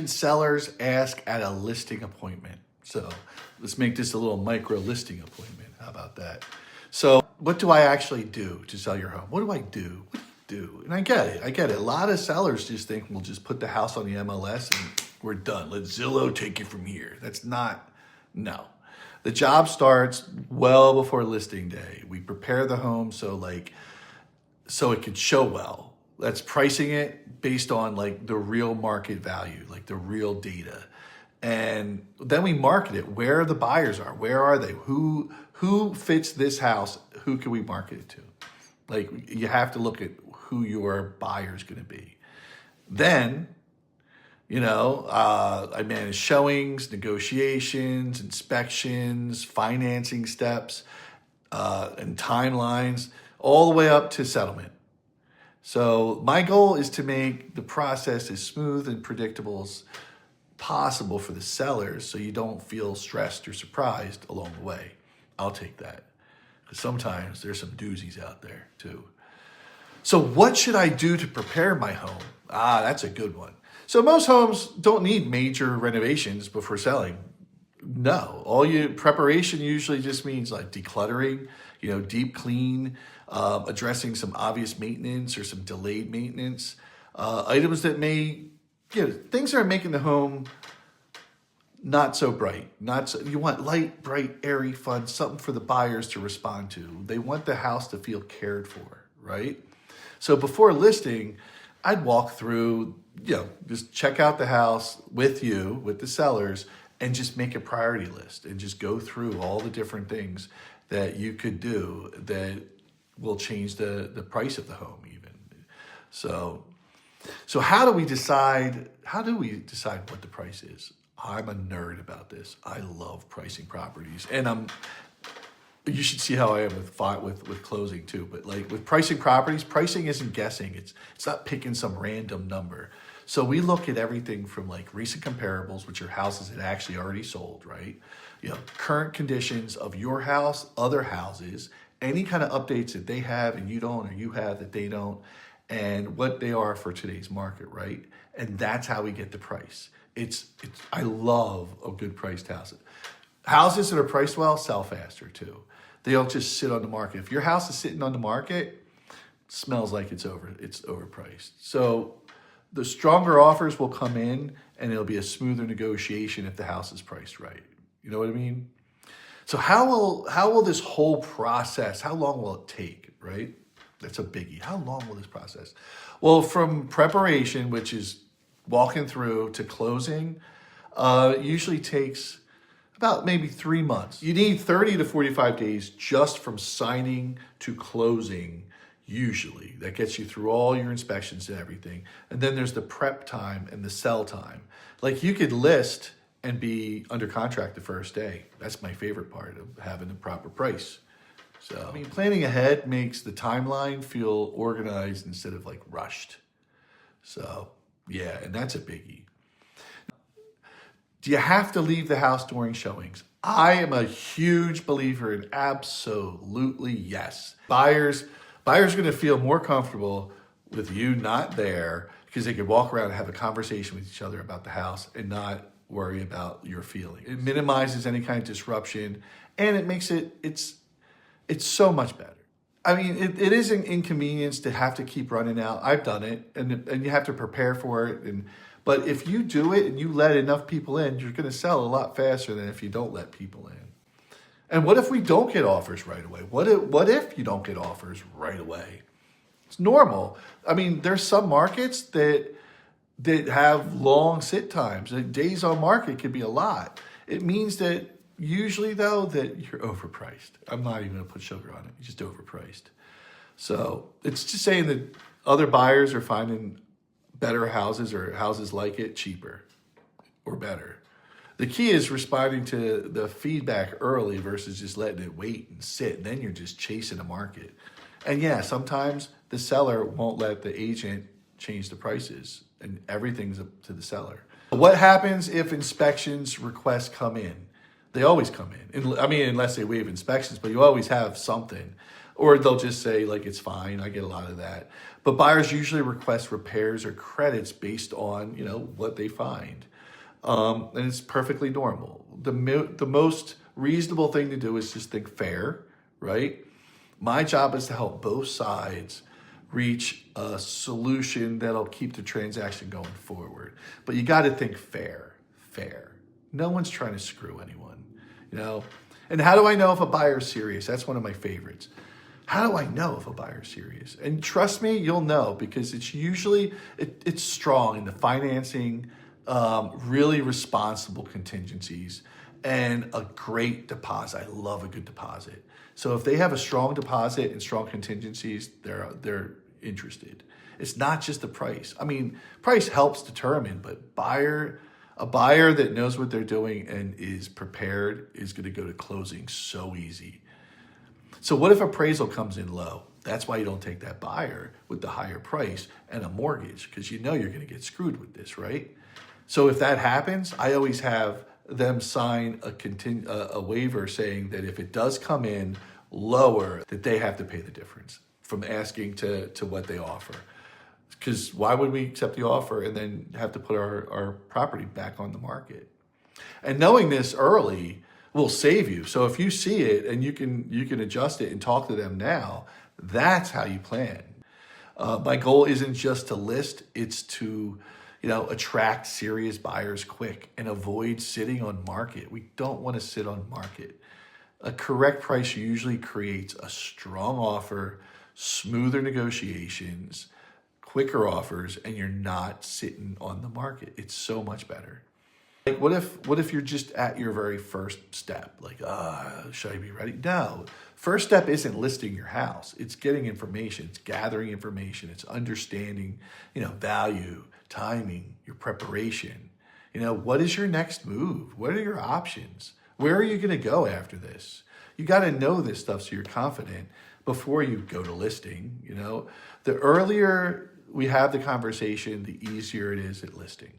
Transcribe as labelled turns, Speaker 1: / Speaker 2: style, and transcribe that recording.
Speaker 1: question sellers ask at a listing appointment. So let's make this a little micro listing appointment. How about that? So what do I actually do to sell your home? What do I do? What do you do? And I get it. A lot of sellers just think we'll just put the house on the MLS and we're done. Let Zillow take you from here. No. The job starts well before listing day. We prepare the home so it could show well. That's pricing it based on like the real market value, like the real data. And then we market it where the buyers are. Where are they? Who fits this house? Who can we market it to? Like you have to look at who your buyer's going to be. Then, I manage showings, negotiations, inspections, financing steps, and timelines, all the way up to settlement. So my goal is to make the process as smooth and predictable as possible for the sellers so you don't feel stressed or surprised along the way. I'll take that. Because sometimes there's some doozies out there too. So what should I do to prepare my home? That's a good one. So most homes don't need major renovations before selling. No, preparation usually just means like decluttering, deep clean, addressing some obvious maintenance or some delayed maintenance, items that things that are making the home not so bright. You want light, bright, airy, fun, something for the buyers to respond to. They want the house to feel cared for, right? So before listing, I'd walk through, just check out the house with the sellers, and just make a priority list and just go through all the different things that you could do that will change the price of the home even. So how do we decide what the price is? I'm a nerd about this. I love pricing properties, and you should see how I am with closing too. But like with pricing properties, pricing isn't guessing. It's not picking some random number. So we look at everything from like recent comparables, which are houses that actually already sold, right? Current conditions of your house, other houses, any kind of updates that they have and you don't, or you have that they don't, and what they are for today's market, right? And that's how we get the price. I love a good priced house. Houses that are priced well sell faster too. They don't just sit on the market. If your house is sitting on the market, it smells like it's overpriced. So the stronger offers will come in and it'll be a smoother negotiation if the house is priced right. You know what I mean? So how will this whole process, how long will it take, right? That's a biggie. How long will this process? Well, from preparation, which is walking through, to closing, usually takes about maybe 3 months. You need 30 to 45 days just from signing to closing, usually. That gets you through all your inspections and everything. And then there's the prep time and the sell time. Like you could list and be under contract the first day. That's my favorite part of having the proper price. So, planning ahead makes the timeline feel organized instead of like rushed. So, yeah, and that's a biggie. Do you have to leave the house during showings? I am a huge believer in absolutely yes. Buyers are going to feel more comfortable with you not there because they could walk around and have a conversation with each other about the house and not worry about your feelings. It minimizes any kind of disruption, and it makes it's so much better. I mean, it is an inconvenience to have to keep running out. I've done it, and you have to prepare for it. But if you do it and you let enough people in, you're going to sell a lot faster than if you don't let people in. And what if we don't get offers right away? What if you don't get offers right away? It's normal. I mean, there's some markets that have long sit times. Days on market could be a lot. It means that usually, though, that you're overpriced. I'm not even going to put sugar on it. You're just overpriced. So it's just saying that other buyers are finding better houses or houses like it cheaper or better. The key is responding to the feedback early versus just letting it wait and sit. And then you're just chasing the market. And yeah, sometimes the seller won't let the agent change the prices, and everything's up to the seller. What happens if inspections requests come in? They always come in. Unless they waive inspections, but you always have something. Or they'll just say, like, it's fine. I get a lot of that. But buyers usually request repairs or credits based on, what they find. and it's perfectly normal. The most reasonable thing to do is just think fair, right? My job is to help both sides reach a solution that'll keep the transaction going forward. But you got to think fair, fair. No one's trying to screw anyone, you know? And how do I know if a buyer's serious? That's one of my favorites. How do I know if a buyer's serious? And trust me, you'll know, because it's usually, it's strong in the financing, really responsible contingencies, and a great deposit. I love a good deposit. So if they have a strong deposit and strong contingencies, they're interested. It's not just the price. I mean, price helps determine, but a buyer that knows what they're doing and is prepared is going to go to closing so easy. So what if appraisal comes in low? That's why you don't take that buyer with the higher price and a mortgage, because you know you're going to get screwed with this, right? So if that happens, I always have them sign a waiver saying that if it does come in lower, that they have to pay the difference from asking to what they offer. Because why would we accept the offer and then have to put our property back on the market? And knowing this early will save you. So if you see it and you can adjust it and talk to them now, that's how you plan. My goal isn't just to list, it's to attract serious buyers quick and avoid sitting on market. We don't want to sit on market. A correct price usually creates a strong offer, smoother negotiations, quicker offers, and you're not sitting on the market. It's so much better. Like what if you're just at your very first step? Like, should I be ready? No. First step isn't listing your house. It's getting information. It's gathering information. It's understanding, value, timing, your preparation. What is your next move? What are your options? Where are you going to go after this? You got to know this stuff so you're confident before you go to listing. The earlier we have the conversation, the easier it is at listing.